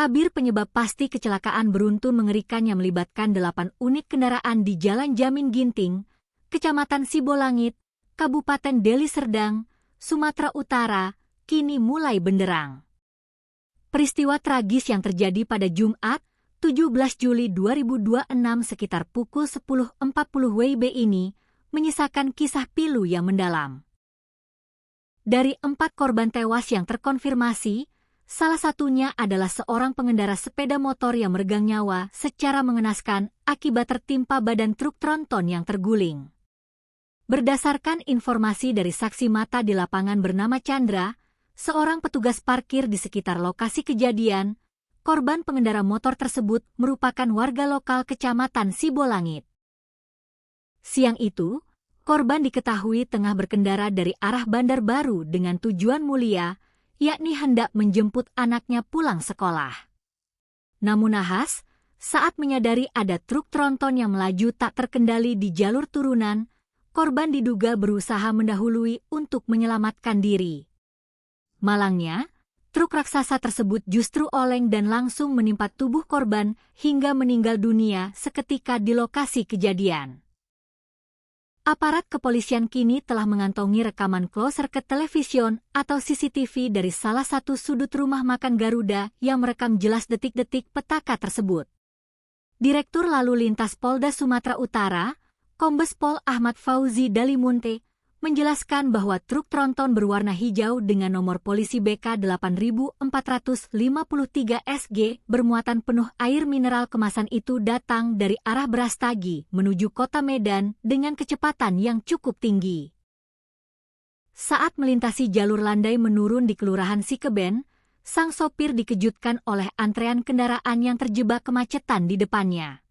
Tabir penyebab pasti kecelakaan beruntun mengerikan yang melibatkan 8 unit kendaraan di Jalan Jamin Ginting, Kecamatan Sibolangit, Kabupaten Deli Serdang, Sumatera Utara, kini mulai benderang. Peristiwa tragis yang terjadi pada Jumat, 17 Juli 2026 sekitar pukul 10.40 WIB ini menyisakan kisah pilu yang mendalam. Dari 4 korban tewas yang terkonfirmasi, salah satunya adalah seorang pengendara sepeda motor yang meregang nyawa secara mengenaskan akibat tertimpa badan truk tronton yang terguling. Berdasarkan informasi dari saksi mata di lapangan bernama Chandra, seorang petugas parkir di sekitar lokasi kejadian, korban pengendara motor tersebut merupakan warga lokal Kecamatan Sibolangit. Siang itu, korban diketahui tengah berkendara dari arah Bandar Baru dengan tujuan mulia, yakni hendak menjemput anaknya pulang sekolah. Namun nahas, saat menyadari ada truk tronton yang melaju tak terkendali di jalur turunan, korban diduga berusaha mendahului untuk menyelamatkan diri. Malangnya, truk raksasa tersebut justru oleng dan langsung menimpa tubuh korban hingga meninggal dunia seketika di lokasi kejadian. Aparat kepolisian kini telah mengantongi rekaman closed circuit television atau CCTV dari salah satu sudut rumah makan Garuda yang merekam jelas detik-detik petaka tersebut. Direktur Lalu Lintas Polda Sumatera Utara, Kombes Pol Ahmad Fauzi Dalimunte, menjelaskan bahwa truk tronton berwarna hijau dengan nomor polisi BK 8453 SG bermuatan penuh air mineral kemasan itu datang dari arah Brastagi menuju kota Medan dengan kecepatan yang cukup tinggi. Saat melintasi jalur landai menurun di Kelurahan Sikeben, sang sopir dikejutkan oleh antrean kendaraan yang terjebak kemacetan di depannya.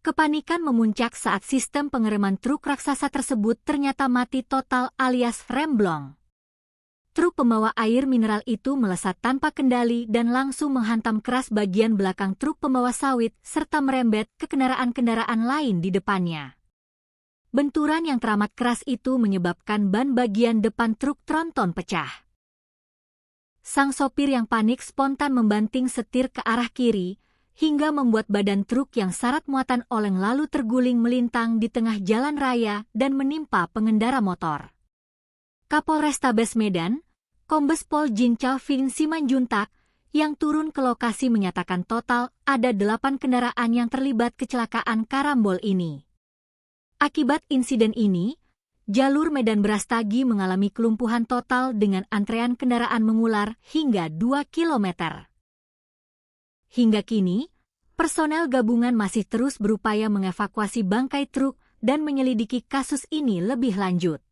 Kepanikan memuncak saat sistem pengereman truk raksasa tersebut ternyata mati total alias remblong. Truk pembawa air mineral itu melesat tanpa kendali dan langsung menghantam keras bagian belakang truk pembawa sawit serta merembet ke kendaraan-kendaraan lain di depannya. Benturan yang teramat keras itu menyebabkan ban bagian depan truk tronton pecah. Sang sopir yang panik spontan membanting setir ke arah kiri, hingga membuat badan truk yang syarat muatan oleng lalu terguling melintang di tengah jalan raya dan menimpa pengendara motor. Kapolrestabes Medan, Kombes Pol Jincao Vin Simanjuntak, yang turun ke lokasi menyatakan total ada 8 kendaraan yang terlibat kecelakaan karambol ini. Akibat insiden ini, jalur Medan Brastagi mengalami kelumpuhan total dengan antrean kendaraan mengular hingga 2 kilometer. Hingga kini, personel gabungan masih terus berupaya mengevakuasi bangkai truk dan menyelidiki kasus ini lebih lanjut.